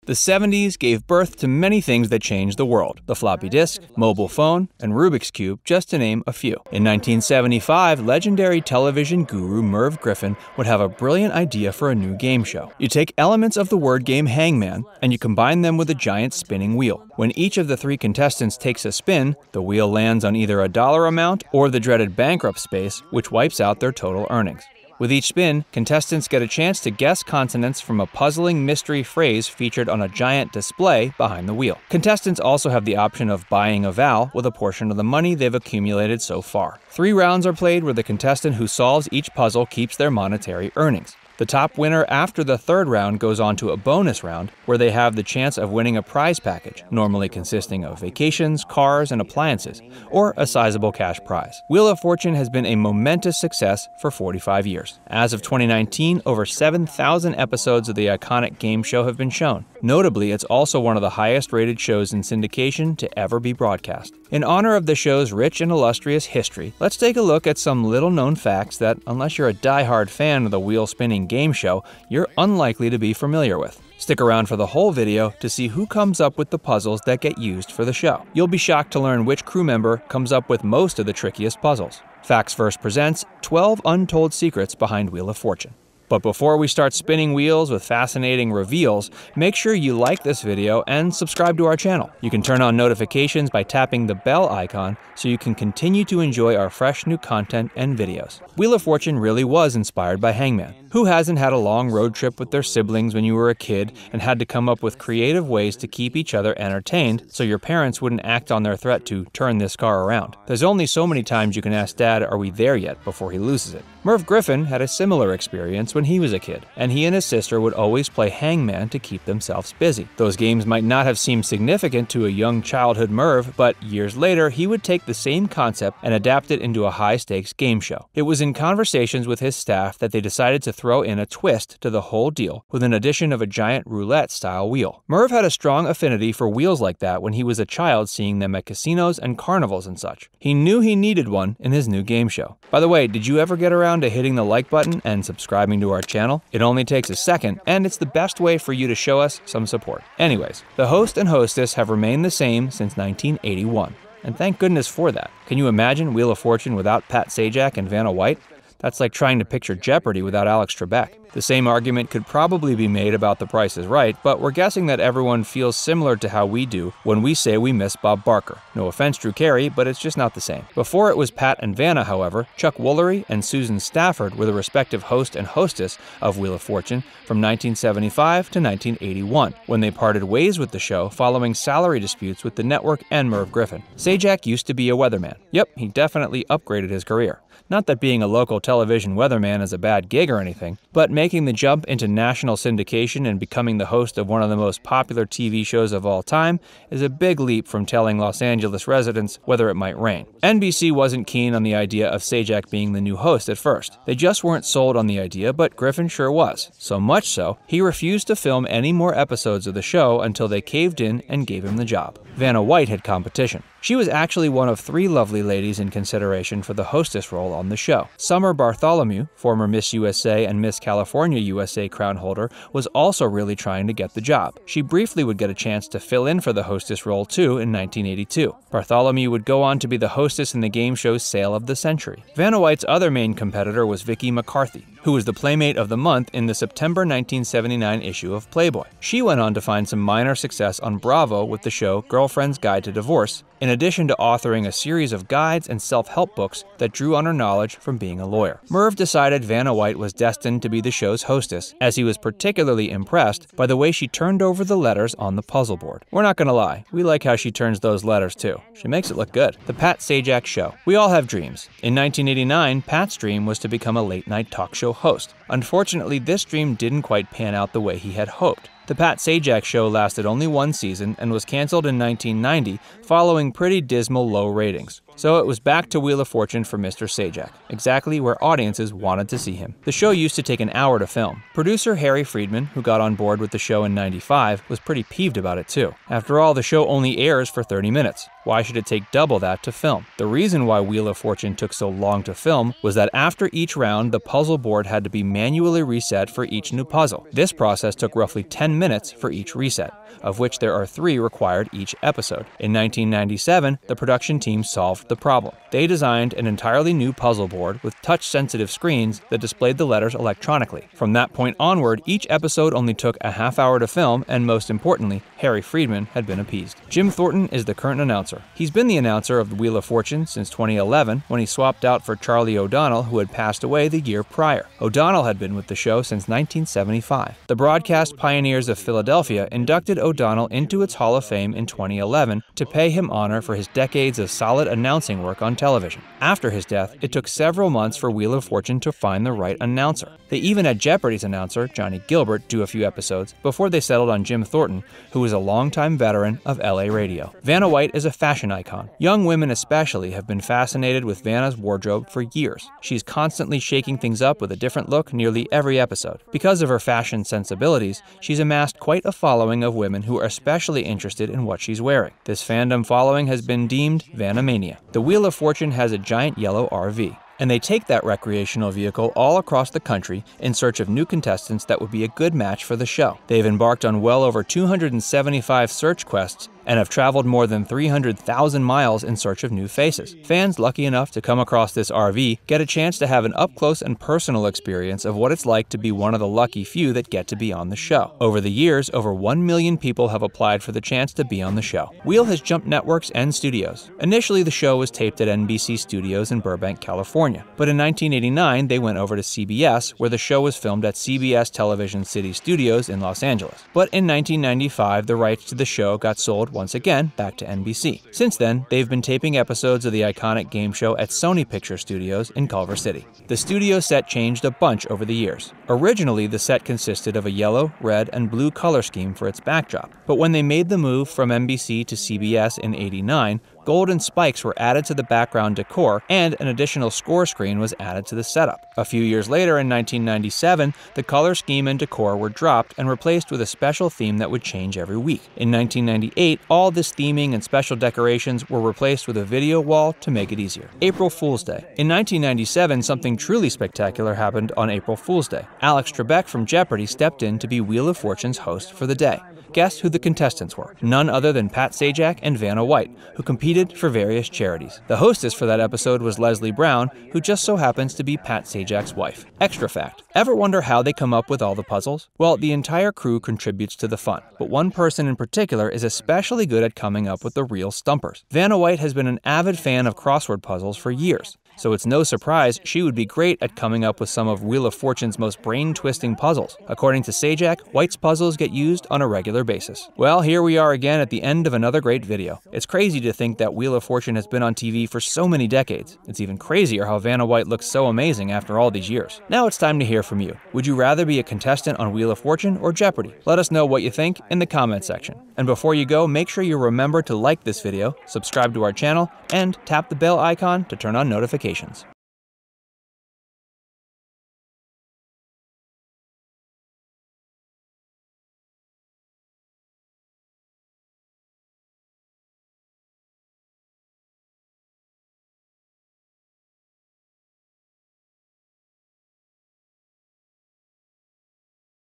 The 70s gave birth to many things that changed the world: the floppy disk, mobile phone, and Rubik's Cube, just to name a few. In 1975, legendary television guru Merv Griffin would have a brilliant idea for a new game show. You take elements of the word game Hangman, and you combine them with a giant spinning wheel. When each of the 3 contestants takes a spin, the wheel lands on either a dollar amount or the dreaded bankrupt space, which wipes out their total earnings. With each spin, contestants get a chance to guess consonants from a puzzling mystery phrase featured on a giant display behind the wheel. Contestants also have the option of buying a vowel with a portion of the money they've accumulated so far. 3 rounds are played where the contestant who solves each puzzle keeps their monetary earnings. The top winner after the 3rd round goes on to a bonus round where they have the chance of winning a prize package, normally consisting of vacations, cars, and appliances, or a sizable cash prize. Wheel of Fortune has been a momentous success for 45 years. As of 2019, over 7,000 episodes of the iconic game show have been shown. Notably, it's also one of the highest-rated shows in syndication to ever be broadcast. In honor of the show's rich and illustrious history, let's take a look at some little-known facts that, unless you're a die-hard fan of the wheel-spinning game show, you're unlikely to be familiar with. Stick around for the whole video to see who comes up with the puzzles that get used for the show. You'll be shocked to learn which crew member comes up with most of the trickiest puzzles. Facts First presents 12 untold secrets behind Wheel of Fortune. But before we start spinning wheels with fascinating reveals, make sure you like this video and subscribe to our channel. You can turn on notifications by tapping the bell icon so you can continue to enjoy our fresh new content and videos. Wheel of Fortune really was inspired by Hangman. Who hasn't had a long road trip with their siblings when you were a kid and had to come up with creative ways to keep each other entertained so your parents wouldn't act on their threat to turn this car around? There's only so many times you can ask Dad, "Are we there yet?" before he loses it. Merv Griffin had a similar experience when he was a kid, and he and his sister would always play Hangman to keep themselves busy. Those games might not have seemed significant to a young childhood Merv, but years later he would take the same concept and adapt it into a high-stakes game show. It was in conversations with his staff that they decided to throw in a twist to the whole deal with an addition of a giant roulette-style wheel. Merv had a strong affinity for wheels like that when he was a child, seeing them at casinos and carnivals and such. He knew he needed one in his new game show. By the way, did you ever get around to hitting the like button and subscribing to our channel? It only takes a second, and it's the best way for you to show us some support. Anyways, the host and hostess have remained the same since 1981. And thank goodness for that. Can you imagine Wheel of Fortune without Pat Sajak and Vanna White? That's like trying to picture Jeopardy without Alex Trebek. The same argument could probably be made about The Price is Right, but we're guessing that everyone feels similar to how we do when we say we miss Bob Barker. No offense, Drew Carey, but it's just not the same. Before it was Pat and Vanna, however, Chuck Woolery and Susan Stafford were the respective host and hostess of Wheel of Fortune from 1975 to 1981, when they parted ways with the show following salary disputes with the network and Merv Griffin. Sajak used to be a weatherman. Yep, he definitely upgraded his career. Not that being a local television weatherman is a bad gig or anything, but making the jump into national syndication and becoming the host of one of the most popular TV shows of all time is a big leap from telling Los Angeles residents whether it might rain. NBC wasn't keen on the idea of Sajak being the new host at first. They just weren't sold on the idea, but Griffin sure was. So much so, he refused to film any more episodes of the show until they caved in and gave him the job. Vanna White had competition. She was actually one of 3 lovely ladies in consideration for the hostess role on the show. Summer Bartholomew, former Miss USA and Miss California USA crown holder, was also really trying to get the job. She briefly would get a chance to fill in for the hostess role too in 1982. Bartholomew would go on to be the hostess in the game show's Sale of the Century. Vanna White's other main competitor was Vicky McCarthy, who was the Playmate of the Month in the September 1979 issue of Playboy. She went on to find some minor success on Bravo with the show Girlfriend's Guide to Divorce, in addition to authoring a series of guides and self-help books that drew on her knowledge from being a lawyer. Merv decided Vanna White was destined to be the show's hostess, as he was particularly impressed by the way she turned over the letters on the puzzle board. We're not gonna lie, we like how she turns those letters too. She makes it look good. The Pat Sajak Show. We all have dreams. In 1989, Pat's dream was to become a late-night talk show host. Unfortunately, this dream didn't quite pan out the way he had hoped. The Pat Sajak Show lasted only 1 season and was canceled in 1990 following pretty dismal low ratings. So it was back to Wheel of Fortune for Mr. Sajak, exactly where audiences wanted to see him. The show used to take an hour to film. Producer Harry Friedman, who got on board with the show in '95, was pretty peeved about it too. After all, the show only airs for 30 minutes. Why should it take double that to film? The reason why Wheel of Fortune took so long to film was that after each round, the puzzle board had to be manually reset for each new puzzle. This process took roughly 10 minutes for each reset, of which there are 3 required each episode. In 1997, the production team solved the problem. They designed an entirely new puzzle board with touch-sensitive screens that displayed the letters electronically. From that point onward, each episode only took a half hour to film, and most importantly, Harry Friedman had been appeased. Jim Thornton is the current announcer. He's been the announcer of the Wheel of Fortune since 2011, when he swapped out for Charlie O'Donnell, who had passed away the year prior. O'Donnell had been with the show since 1975. The Broadcast Pioneers of Philadelphia inducted O'Donnell into its Hall of Fame in 2011 to pay him honor for his decades of solid announcing work on television. After his death, it took several months for Wheel of Fortune to find the right announcer. They even had Jeopardy's announcer, Johnny Gilbert, do a few episodes before they settled on Jim Thornton, who was a longtime veteran of LA radio. Vanna White is a fashion icon. Young women especially have been fascinated with Vanna's wardrobe for years. She's constantly shaking things up with a different look nearly every episode. Because of her fashion sensibilities, she's amassed quite a following of women who are especially interested in what she's wearing. This fandom following has been deemed Vanimania. The Wheel of Fortune has a giant yellow RV, and they take that recreational vehicle all across the country in search of new contestants that would be a good match for the show. They've embarked on well over 275 search quests and have traveled more than 300,000 miles in search of new faces. Fans lucky enough to come across this RV get a chance to have an up-close and personal experience of what it's like to be one of the lucky few that get to be on the show. Over the years, over 1 million people have applied for the chance to be on the show. Wheel has jumped networks and studios. Initially, the show was taped at NBC Studios in Burbank, California, but in 1989, they went over to CBS, where the show was filmed at CBS Television City Studios in Los Angeles. But in 1995, the rights to the show got sold once again back to NBC. Since then, they've been taping episodes of the iconic game show at Sony Picture Studios in Culver City. The studio set changed a bunch over the years. Originally, the set consisted of a yellow, red, and blue color scheme for its backdrop, but when they made the move from NBC to CBS in '89, gold and spikes were added to the background decor, and an additional score screen was added to the setup. A few years later, in 1997, the color scheme and decor were dropped and replaced with a special theme that would change every week. In 1998, all this theming and special decorations were replaced with a video wall to make it easier. April Fool's Day. In 1997, something truly spectacular happened on April Fool's Day. Alex Trebek from Jeopardy stepped in to be Wheel of Fortune's host for the day. Guess who the contestants were? None other than Pat Sajak and Vanna White, who competed for various charities. The hostess for that episode was Leslie Brown, who just so happens to be Pat Sajak's wife. Extra fact: ever wonder how they come up with all the puzzles? Well, the entire crew contributes to the fun, but one person in particular is especially good at coming up with the real stumpers. Vanna White has been an avid fan of crossword puzzles for years, so it's no surprise she would be great at coming up with some of Wheel of Fortune's most brain-twisting puzzles. According to Sajak, White's puzzles get used on a regular basis. Well, here we are again at the end of another great video. It's crazy to think that Wheel of Fortune has been on TV for so many decades. It's even crazier how Vanna White looks so amazing after all these years. Now it's time to hear from you. Would you rather be a contestant on Wheel of Fortune or Jeopardy? Let us know what you think in the comment section. And before you go, make sure you remember to like this video, subscribe to our channel, and tap the bell icon to turn on notifications.